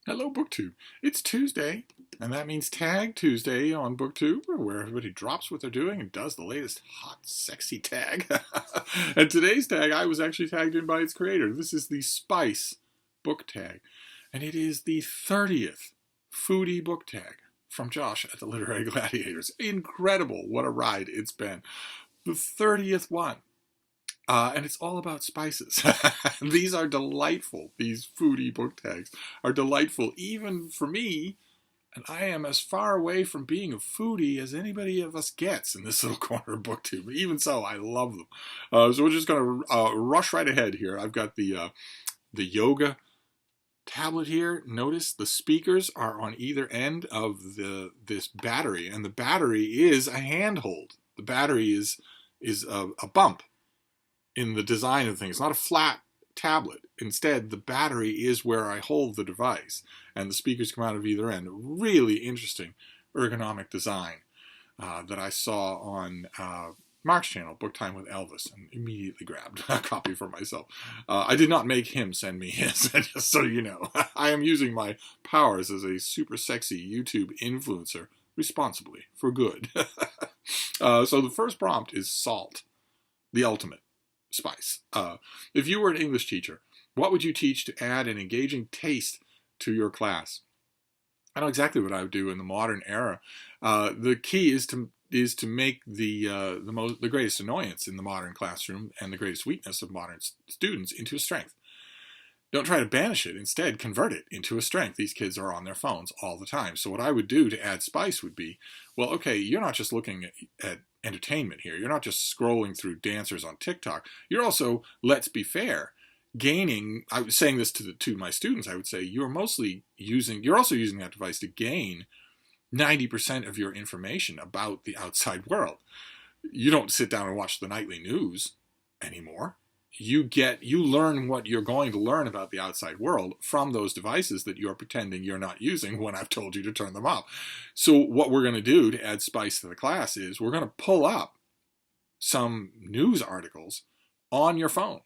Hello, BookTube. It's Tuesday, and that means Tag Tuesday on BookTube, where everybody drops what they're doing and does the latest hot, sexy tag. And today's tag, I was actually tagged in by its creator. This is the Spice Book Tag, and it is the 30th Foodie Book Tag from Josh at the Literary Gladiators. Incredible. What a ride it's been. The 30th one. And it's all about spices. These are delightful. These foodie book tags are delightful, even for me. And I am as far away from being a foodie as anybody of us gets in this little corner of BookTube. But even so, I love them. So we're just going to rush right ahead here. I've got the yoga tablet here. Notice the speakers are on either end of this battery, and the battery is a handhold. The battery is a bump in the design of the thing. It's not a flat tablet. Instead, the battery is where I hold the device, and the speakers come out of either end. Really interesting ergonomic design that I saw on Mark's channel, Book Time with Elvis, and immediately grabbed a copy for myself. I did not make him send me his, just so you know. I am using my powers as a super sexy YouTube influencer responsibly, for good. So the first prompt is salt, the ultimate spice. If you were an English teacher, what would you teach to add an engaging taste to your class? I know exactly what I would do in the modern era. The key is to make the greatest annoyance in the modern classroom and the greatest weakness of modern students into a strength. Don't try to banish it. Instead, convert it into a strength. These kids are on their phones all the time. So what I would do to add spice would be, well, okay, you're not just looking at entertainment here. You're not just scrolling through dancers on TikTok. You're also, let's be fair, gaining. I was saying this to my students. I would say you're also using that device to gain 90% of your information about the outside world. You don't sit down and watch the nightly news anymore. You learn what you're going to learn about the outside world from those devices that you're pretending you're not using when I've told you to turn them off. So what we're going to do to add spice to the class is we're going to pull up some news articles on your phone.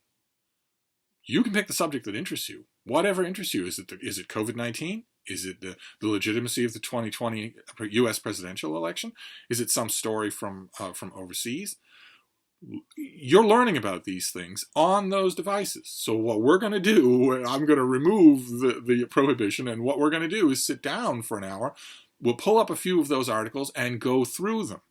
You can pick the subject that interests you. Whatever interests you. Is it COVID-19? Is it the legitimacy of the 2020 U.S. presidential election? Is it some story from overseas? You're learning about these things on those devices. So what we're going to do, I'm going to remove the prohibition, and what we're going to do is sit down for an hour. We'll pull up a few of those articles and go through them.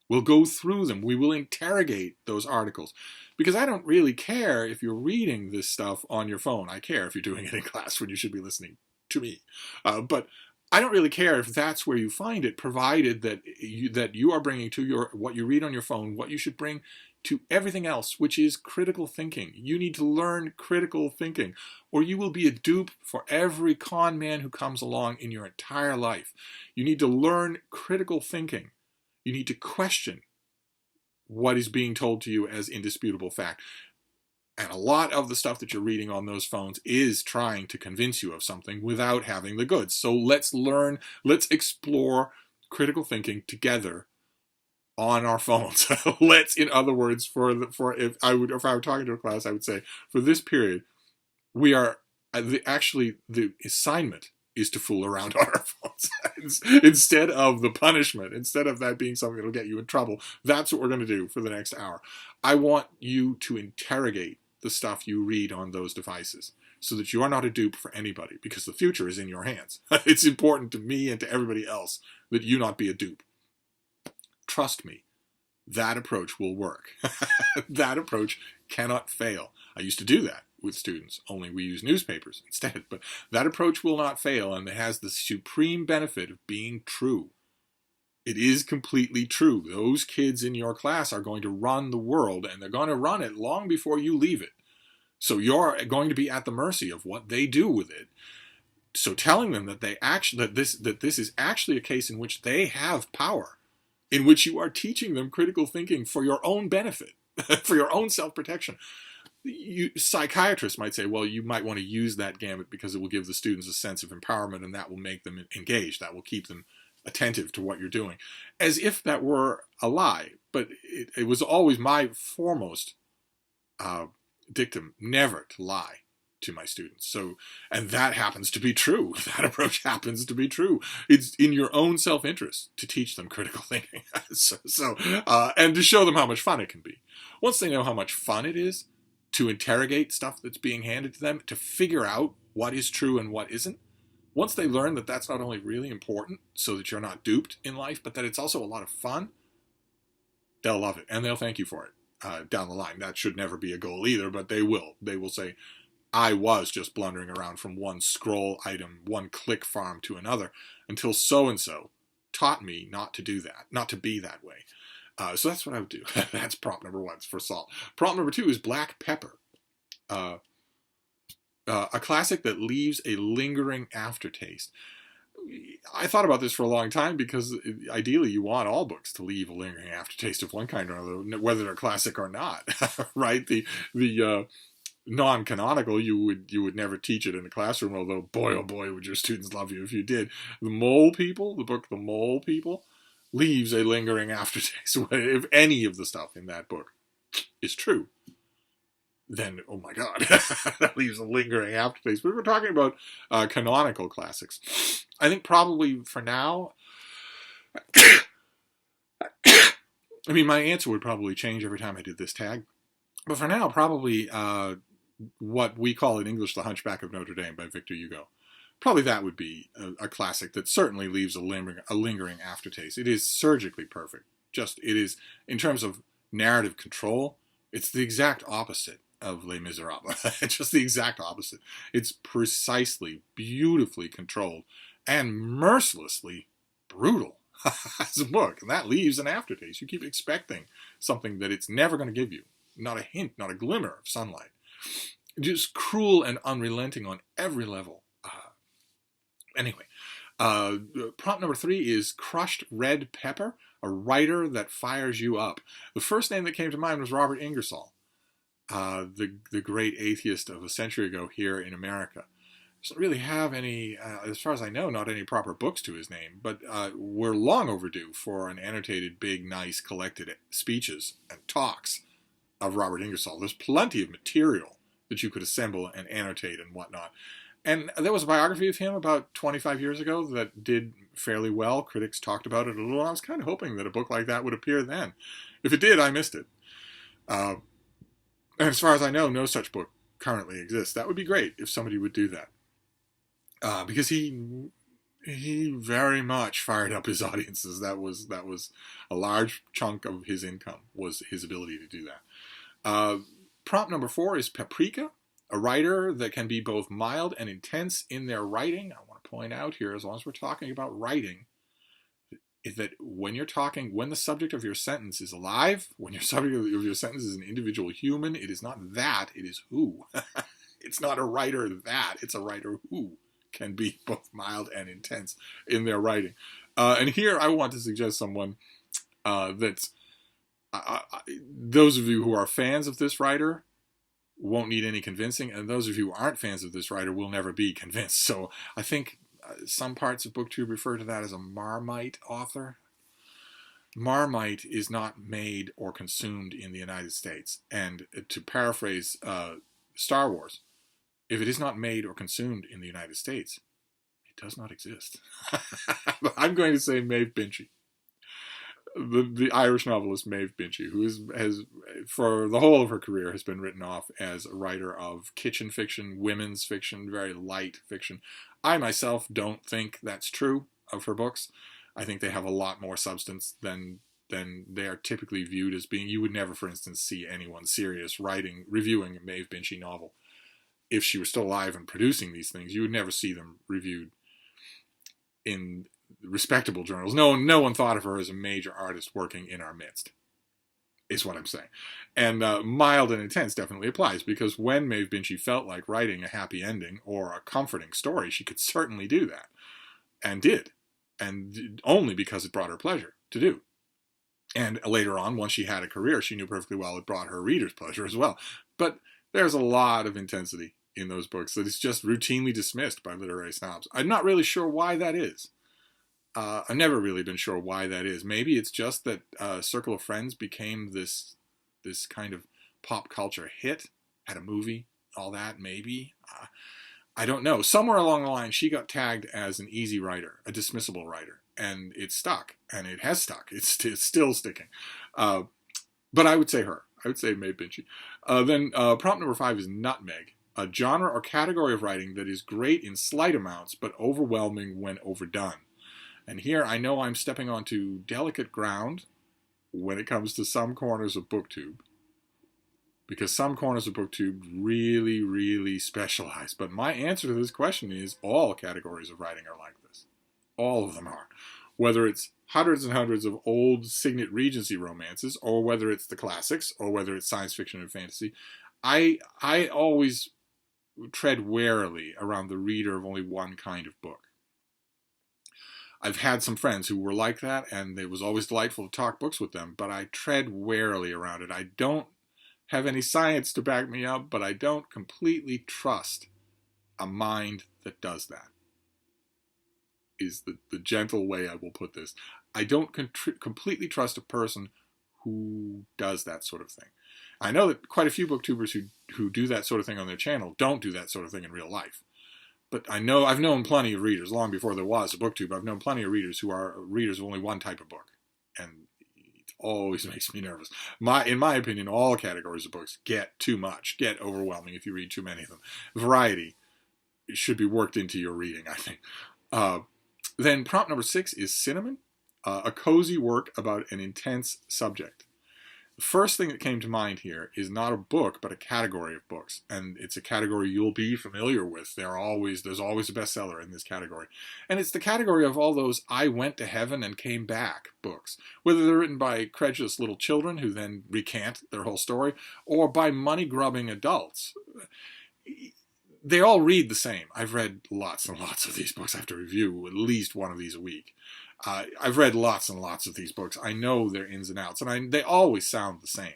We'll go through them. We will interrogate those articles. Because I don't really care if you're reading this stuff on your phone. I care if you're doing it in class when you should be listening to me. But I don't really care if that's where you find it, provided that you are bringing to what you read on your phone what you should bring to everything else, which is critical thinking. You need to learn critical thinking, or you will be a dupe for every con man who comes along in your entire life. You need to learn critical thinking. You need to question what is being told to you as indisputable fact. And a lot of the stuff that you're reading on those phones is trying to convince you of something without having the goods. So let's explore critical thinking together on our phones. In other words, if I were talking to a class, I would say for this period, the assignment is to fool around on our phones instead of the punishment, instead of that being something that'll get you in trouble. That's what we're going to do for the next hour. I want you to interrogate the stuff you read on those devices so that you are not a dupe for anybody, because the future is in your hands. It's important to me and to everybody else that you not be a dupe. Trust me, that approach will work. That approach cannot fail. I used to do that with students, only we use newspapers instead. But that approach will not fail, and it has the supreme benefit of being true. It is completely true. Those kids in your class are going to run the world, and they're going to run it long before you leave it. So you're going to be at the mercy of what they do with it. So telling them that this is actually a case in which they have power, in which you are teaching them critical thinking for your own benefit, for your own self-protection. Psychiatrists might say, well, you might want to use that gambit because it will give the students a sense of empowerment, and that will make them engaged. That will keep them attentive to what you're doing. As if that were a lie. But it was always my foremost dictum, never to lie to my students. So, and that happens to be true. That approach happens to be true. It's in your own self-interest to teach them critical thinking. And to show them how much fun it can be. Once they know how much fun it is to interrogate stuff that's being handed to them, to figure out what is true and what isn't, once they learn that that's not only really important so that you're not duped in life, but that it's also a lot of fun, they'll love it and they'll thank you for it down the line. That should never be a goal either, but they will. They will say, I was just blundering around from one scroll item, one click farm to another until so-and-so taught me not to do that, not to be that way. So that's what I would do. That's prompt number 1 for salt. Prompt number 2 is black pepper. A classic that leaves a lingering aftertaste. I thought about this for a long time because ideally you want all books to leave a lingering aftertaste of one kind or another, whether they're classic or not, right? The non-canonical, you would never teach it in a classroom, although boy oh boy would your students love you if you did. The Mole People, the book The Mole People, leaves a lingering aftertaste. If any of the stuff in that book is true, then oh my god, that leaves a lingering aftertaste. But we're talking about canonical classics. I think probably for now, I mean, my answer would probably change every time I did this tag. But for now, probably what we call in English The Hunchback of Notre Dame by Victor Hugo. Probably that would be a classic that certainly leaves a lingering aftertaste. It is surgically perfect. It is, in terms of narrative control, it's the exact opposite of Les Miserables. It's just the exact opposite. It's precisely, beautifully controlled, and mercilessly brutal as a book. And that leaves an aftertaste. You keep expecting something that it's never going to give you. Not a hint, not a glimmer of sunlight. Just cruel and unrelenting on every level. Anyway, prompt number 3 is crushed red pepper, a writer that fires you up. The first name that came to mind was Robert Ingersoll, the great atheist of a century ago here in America. Doesn't really have any, as far as I know, not any proper books to his name, but we're long overdue for an annotated, big, nice, collected speeches and talks of Robert Ingersoll. There's plenty of material that you could assemble and annotate and whatnot. And there was a biography of him about 25 years ago that did fairly well. Critics talked about it a little. I was kind of hoping that a book like that would appear then. If it did, I missed it. And as far as I know, no such book currently exists. That would be great if somebody would do that. Because he very much fired up his audiences. That was a large chunk of his income, was his ability to do that. Prompt number 4 is Paprika, a writer that can be both mild and intense in their writing. I want to point out here, as long as we're talking about writing, is that when the subject of your sentence is alive, when your subject of your sentence is an individual human, it is not that, it is who. It's not a writer that, it's a writer who can be both mild and intense in their writing. And here I want to suggest someone that's, those of you who are fans of this writer won't need any convincing, and those of you who aren't fans of this writer will never be convinced. So I think some parts of BookTube refer to that as a Marmite author. Marmite is not made or consumed in the United States. And to paraphrase Star Wars, if it is not made or consumed in the United States, it does not exist. I'm going to say Maeve Binchy. The Irish novelist Maeve Binchy, who has, for the whole of her career, has been written off as a writer of kitchen fiction, women's fiction, very light fiction. I myself don't think that's true of her books. I think they have a lot more substance than they are typically viewed as being. You would never, for instance, see anyone serious reviewing a Maeve Binchy novel. If she were still alive and producing these things, you would never see them reviewed in respectable journals. No one thought of her as a major artist working in our midst, is what I'm saying. And mild and intense definitely applies, because when Maeve Binchy felt like writing a happy ending or a comforting story, she could certainly do that, and did, and only because it brought her pleasure to do. And later on, once she had a career, she knew perfectly well it brought her readers pleasure as well. But there's a lot of intensity in those books that is just routinely dismissed by literary snobs. I'm not really sure why that is. I've never really been sure why that is. Maybe it's just that Circle of Friends became this kind of pop culture hit, had a movie, all that, maybe. I don't know. Somewhere along the line, she got tagged as an easy writer, a dismissible writer, and it stuck, and it has stuck. It's still sticking. But I would say her. I would say Mae Binchy. Then prompt number 5 is Nutmeg, a genre or category of writing that is great in slight amounts, but overwhelming when overdone. And here I know I'm stepping onto delicate ground when it comes to some corners of BookTube, because some corners of BookTube really, really specialize. But my answer to this question is all categories of writing are like this. All of them are. Whether it's hundreds and hundreds of old Signet Regency romances, or whether it's the classics, or whether it's science fiction and fantasy, I always tread warily around the reader of only one kind of book. I've had some friends who were like that, and it was always delightful to talk books with them, but I tread warily around it. I don't have any science to back me up, but I don't completely trust a mind that does that, is the gentle way I will put this. I don't completely trust a person who does that sort of thing. I know that quite a few booktubers who do that sort of thing on their channel don't do that sort of thing in real life. But I've known plenty of readers, long before there was a booktube, I've known plenty of readers who are readers of only one type of book. And it always makes me nervous. In my opinion, all categories of books get too much, get overwhelming if you read too many of them. Variety should be worked into your reading, I think. Then prompt number 6 is Cinnamon, a cozy work about an intense subject. The first thing that came to mind here is not a book, but a category of books. And it's a category you'll be familiar with. There's always a bestseller in this category. And it's the category of all those I went to heaven and came back books. Whether they're written by credulous little children who then recant their whole story, or by money-grubbing adults. They all read the same. I've read lots and lots of these books. I have to review at least one of these a week. I've read lots and lots of these books. I know their ins and outs, and they always sound the same.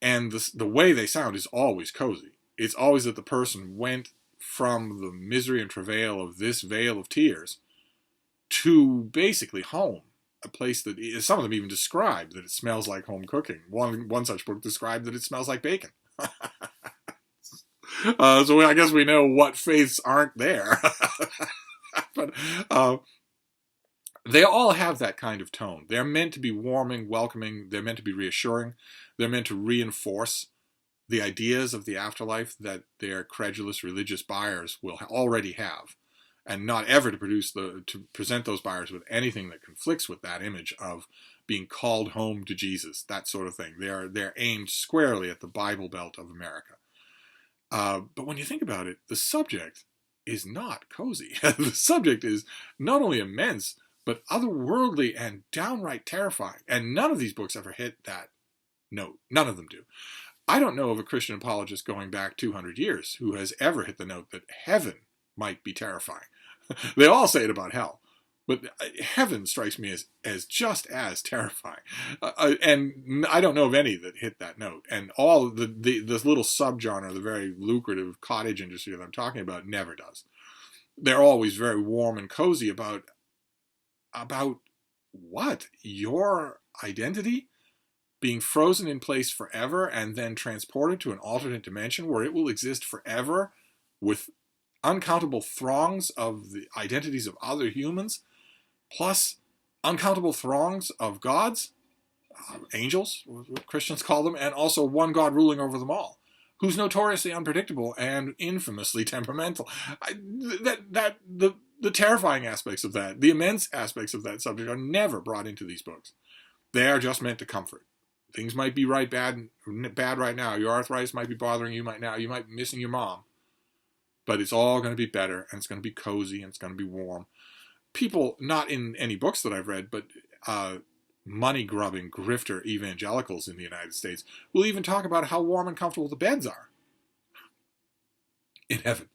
And the way they sound is always cozy. It's always that the person went from the misery and travail of this vale of tears to basically home, a place that some of them even describe that it smells like home cooking. One such book described that it smells like bacon. So I guess we know what faiths aren't there. But they all have that kind of tone. They're meant to be warming, welcoming. They're meant to be reassuring. They're meant to reinforce the ideas of the afterlife that their credulous religious buyers will already have, and not ever to present those buyers with anything that conflicts with that image of being called home to Jesus, that sort of thing. They're aimed squarely at the Bible Belt of America. But when you think about it, the subject is not cozy. The subject is not only immense, but otherworldly and downright terrifying. And none of these books ever hit that note. None of them do. I don't know of a Christian apologist going back 200 years who has ever hit the note that heaven might be terrifying. They all say it about hell. But heaven strikes me as just as terrifying. And I don't know of any that hit that note. And all this little subgenre, the very lucrative cottage industry that I'm talking about, never does. They're always very warm and cozy about what? Your identity being frozen in place forever and then transported to an alternate dimension where it will exist forever with uncountable throngs of the identities of other humans, plus uncountable throngs of gods, angels, what Christians call them, and also one God ruling over them all, who's notoriously unpredictable and infamously temperamental. The terrifying aspects of that, the immense aspects of that subject are never brought into these books. They are just meant to comfort. Things might be bad right now. Your arthritis might be bothering you right now. You might be missing your mom. But it's all going to be better, and it's going to be cozy, and it's going to be warm. People, not in any books that I've read, but money-grubbing grifter evangelicals in the United States will even talk about how warm and comfortable the beds are in heaven.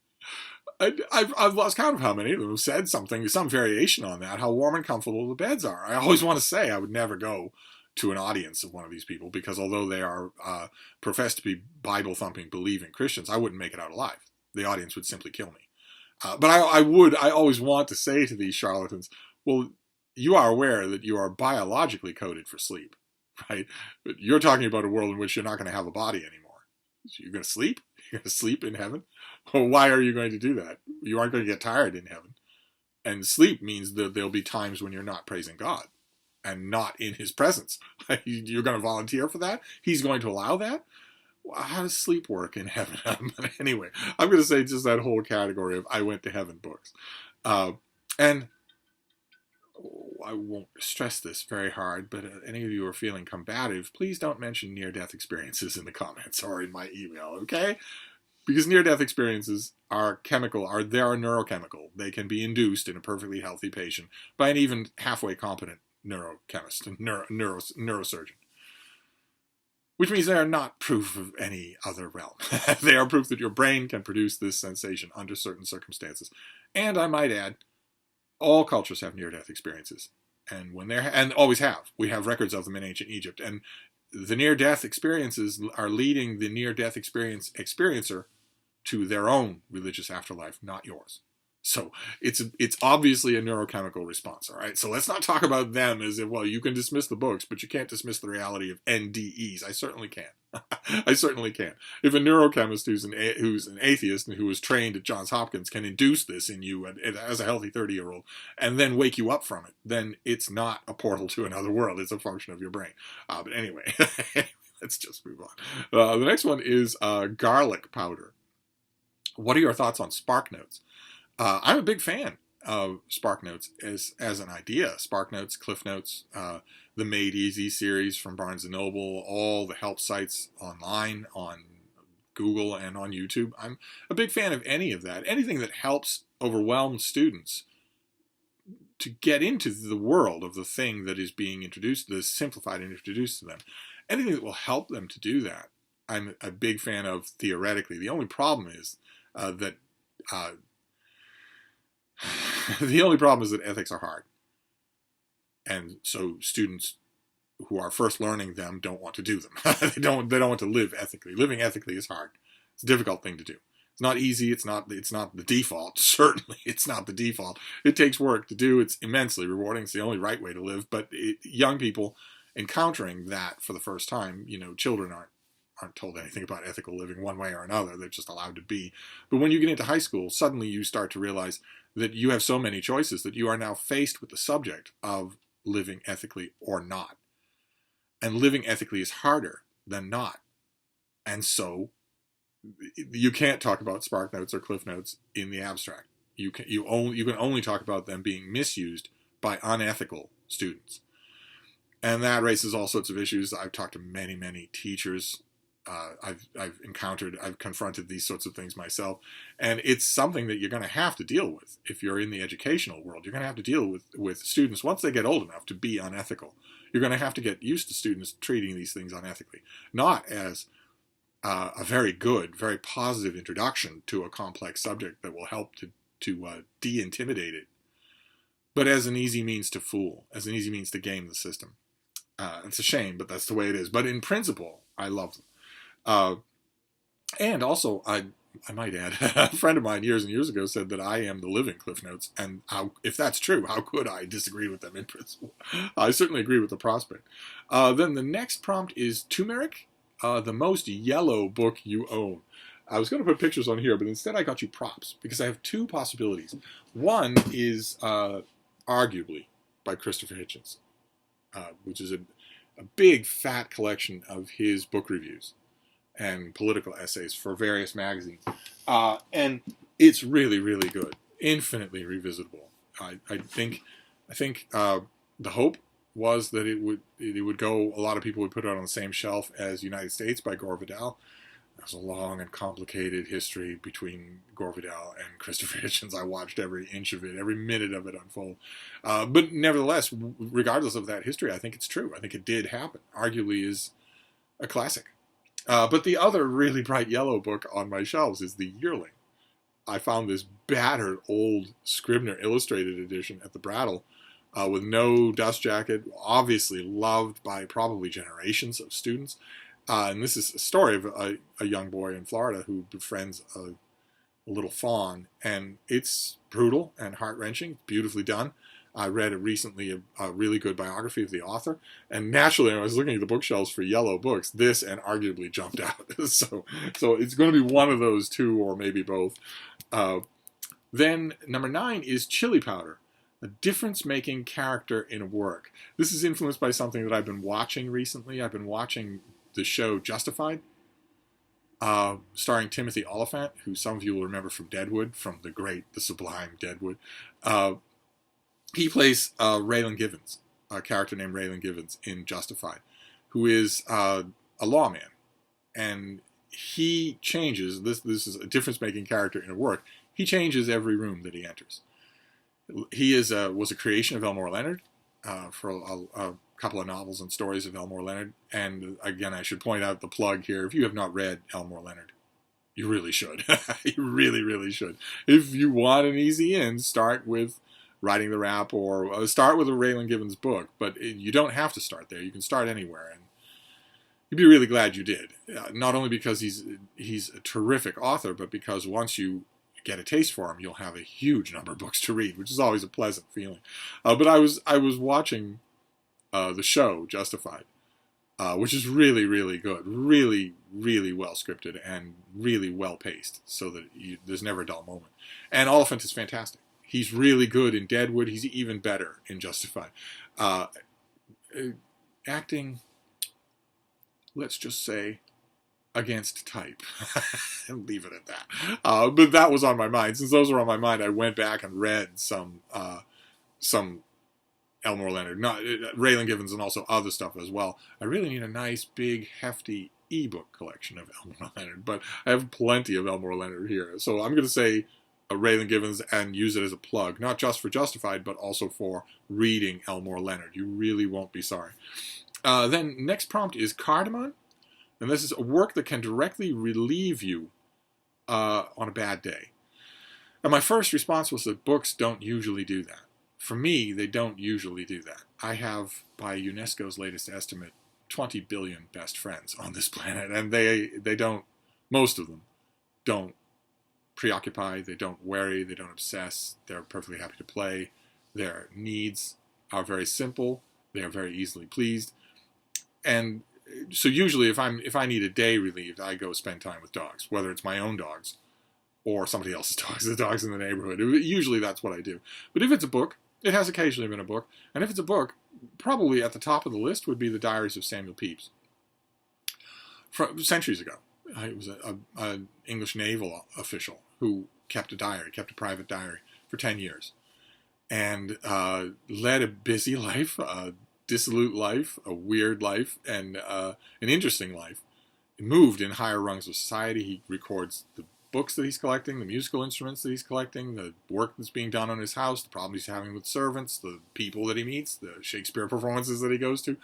I've lost count of how many of them have said some variation on that, how warm and comfortable the beds are. I always want to say I would never go to an audience of one of these people, because although they are professed to be Bible-thumping, believing Christians, I wouldn't make it out alive. The audience would simply kill me. But I always want to say to these charlatans, well, you are aware that you are biologically coded for sleep, right? But you're talking about a world in which you're not going to have a body anymore. You're going to sleep? You're going to sleep in heaven? Well, why are you going to do that? You aren't going to get tired in heaven. And sleep means that there'll be times when you're not praising God and not in his presence. You're going to volunteer for that? He's going to allow that? Well, how does sleep work in heaven? But anyway, I'm going to say just that whole category of I went to heaven books. And I won't stress this very hard, but any of you who are feeling combative, please don't mention near-death experiences in the comments or in my email, okay? Because near-death experiences are they are neurochemical. They can be induced in a perfectly healthy patient by an even halfway competent neurochemist, neurosurgeon. Which means they are not proof of any other realm. They are proof that your brain can produce this sensation under certain circumstances. And I might add, all cultures have near-death experiences. And always have. We have records of them in ancient Egypt. And the near-death experiences are leading the near-death experiencer to their own religious afterlife, not yours. So it's obviously a neurochemical response, all right? So let's not talk about them as if, well, you can dismiss the books, but you can't dismiss the reality of NDEs. I certainly can. I certainly can. If a neurochemist who's an atheist and who was trained at Johns Hopkins can induce this in you as a healthy 30-year-old and then wake you up from it, then it's not a portal to another world. It's a function of your brain. But anyway, let's just move on. The next one is garlic powder. What are your thoughts on Sparknotes? I'm a big fan of Sparknotes as an idea. Sparknotes, CliffNotes, the Made Easy series from Barnes & Noble, all the help sites online on Google and on YouTube. I'm a big fan of any of that. Anything that helps overwhelmed students to get into the world of the thing that is being introduced, that is simplified and introduced to them. Anything that will help them to do that, I'm a big fan of theoretically. The only problem is that ethics are hard. And so students who are first learning them don't want to do them. They don't want to live ethically. Living ethically is hard. It's a difficult thing to do. It's not easy. It's not the default. Certainly, it's not the default. It takes work to do. It's immensely rewarding. It's the only right way to live. But young people encountering that for the first time, children aren't told anything about ethical living one way or another. They're just allowed to be. But when you get into high school, suddenly you start to realize that you have so many choices that you are now faced with the subject of living ethically or not. And living ethically is harder than not. And so you can't talk about Sparknotes or CliffNotes in the abstract. You can only talk about them being misused by unethical students. And that raises all sorts of issues. I've talked to many teachers. I've confronted these sorts of things myself, and it's something that you're going to have to deal with if you're in the educational world. You're going to have to deal with students once they get old enough to be unethical. You're going to have to get used to students treating these things unethically, not as a very good, very positive introduction to a complex subject that will help to de-intimidate it, but as an easy means to fool, as an easy means to game the system. It's a shame, but that's the way it is. But in principle, I love them. And also, I might add, a friend of mine years and years ago said that I am the living CliffNotes, and if that's true, how could I disagree with them in principle? I certainly agree with the prospect. Then the next prompt is Turmeric, the most yellow book you own. I was going to put pictures on here, but instead I got you props, because I have two possibilities. One is arguably by Christopher Hitchens, which is a big, fat collection of his book reviews and political essays for various magazines. And it's really, really good. Infinitely revisitable. I think the hope was that it would go, a lot of people would put it on the same shelf as United States by Gore Vidal. There's a long and complicated history between Gore Vidal and Christopher Hitchens. I watched every inch of it, every minute of it unfold. But nevertheless, regardless of that history, I think it's true. I think it did happen. Arguably is a classic. But the other really bright yellow book on my shelves is The Yearling. I found this battered old Scribner illustrated edition at the Brattle with no dust jacket, obviously loved by probably generations of students. And this is a story of a young boy in Florida who befriends a little fawn. And it's brutal and heart-wrenching, beautifully done. I read recently a really good biography of the author, and naturally, I was looking at the bookshelves for yellow books. This and arguably jumped out. so it's going to be one of those two, or maybe both. Then number 9 is chili powder, a difference-making character in work. This is influenced by something that I've been watching recently. I've been watching the show Justified, starring Timothy Olyphant, who some of you will remember from Deadwood, from the sublime Deadwood. He plays Raylan Givens, a character named Raylan Givens in Justified, who is a lawman. And he changes, this is a difference-making character in work, he changes every room that he enters. He was a creation of Elmore Leonard for a couple of novels and stories of Elmore Leonard. And again, I should point out the plug here. If you have not read Elmore Leonard, you really should. You really, really should. If you want an easy in, start with Writing the Rap, or start with a Raylan Givens book. But you don't have to start there. You can start anywhere. And you'd be really glad you did. Not only because he's a terrific author, but because once you get a taste for him, you'll have a huge number of books to read, which is always a pleasant feeling. But I was watching the show Justified, which is really, really good, really, really well scripted and really well paced, so that there's never a dull moment. And Oliphant is fantastic. He's really good in Deadwood. He's even better in Justified. Acting, let's just say, against type, and leave it at that. But that was on my mind. Since those were on my mind, I went back and read some Elmore Leonard, not Raylan Givens, and also other stuff as well. I really need a nice, big, hefty ebook collection of Elmore Leonard, but I have plenty of Elmore Leonard here. So I'm going to say Raylan Givens and use it as a plug, not just for Justified, but also for reading Elmore Leonard. You really won't be sorry. Then next prompt is Cardamom. And this is a work that can directly relieve you on a bad day. And my first response was that books don't usually do that. For me, they don't usually do that. I have, by UNESCO's latest estimate, 20 billion best friends on this planet. And they don't, most of them, don't preoccupy, they don't worry, they don't obsess, they're perfectly happy to play. Their needs are very simple, they are very easily pleased. And so usually if I need a day relieved, I go spend time with dogs, whether it's my own dogs or somebody else's dogs, the dogs in the neighborhood. Usually that's what I do. But if it's a book, it has occasionally been a book, and if it's a book, probably at the top of the list would be The Diaries of Samuel Pepys. From centuries ago, he was an English naval official who kept a private diary for 10 years, and led a busy life, dissolute life, a weird life, and an interesting life. He moved in higher rungs of society. He records the books that he's collecting, the musical instruments that he's collecting, the work that's being done on his house, the problems he's having with servants, the people that he meets, the Shakespeare performances that he goes to.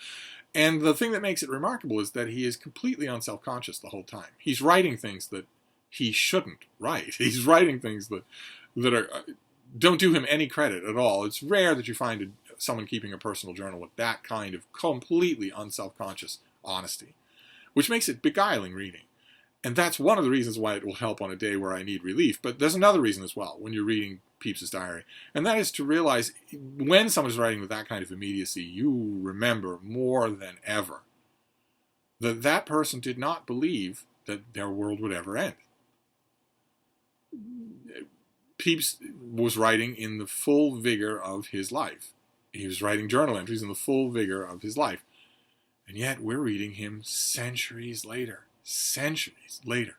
And the thing that makes it remarkable is that he is completely unself-conscious the whole time. He's writing things that he shouldn't write. He's writing things that are don't do him any credit at all. It's rare that you find someone keeping a personal journal with that kind of completely unself-conscious honesty, which makes it beguiling reading. And that's one of the reasons why it will help on a day where I need relief. But there's another reason as well when you're reading Pepys' diary, and that is to realize when someone's writing with that kind of immediacy, you remember more than ever that that person did not believe that their world would ever end. Pepys was writing in the full vigor of his life. He was writing journal entries in the full vigor of his life. And yet we're reading him centuries later. Centuries later.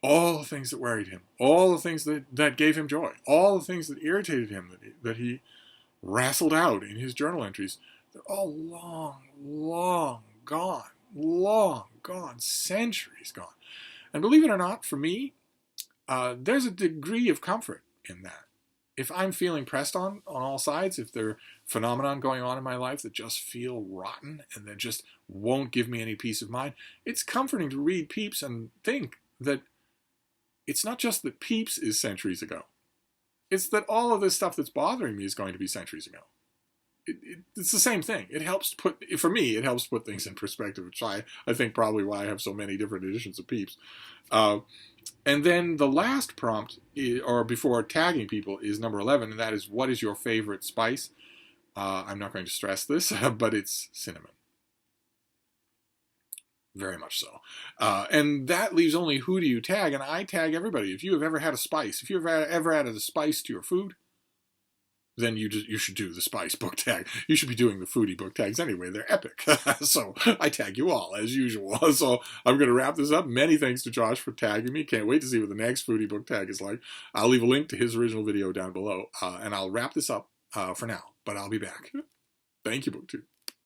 All the things that worried him, all the things that gave him joy, all the things that irritated him, that he wrestled out in his journal entries, they're all long gone, centuries gone. And believe it or not, for me, there's a degree of comfort in that. If I'm feeling pressed on all sides, if there are phenomena going on in my life that just feel rotten and that just won't give me any peace of mind, it's comforting to read Pepys and think that it's not just that Pepys is centuries ago. It's that all of this stuff that's bothering me is going to be centuries ago. it's the same thing. It helps for me, it helps put things in perspective, which I think probably why I have so many different editions of Peeps. And then the last prompt, or before tagging people, is number 11, and that is, what is your favorite spice? I'm not going to stress this, but it's cinnamon. Very much so. And that leaves only who do you tag, and I tag everybody. If you have ever had a spice, if you've ever added a spice to your food, then you should do the spice book tag. You should be doing the foodie book tags anyway. They're epic. So I tag you all, as usual. So I'm going to wrap this up. Many thanks to Josh for tagging me. Can't wait to see what the next foodie book tag is like. I'll leave a link to his original video down below. And I'll wrap this up for now, but I'll be back. Thank you, BookTube.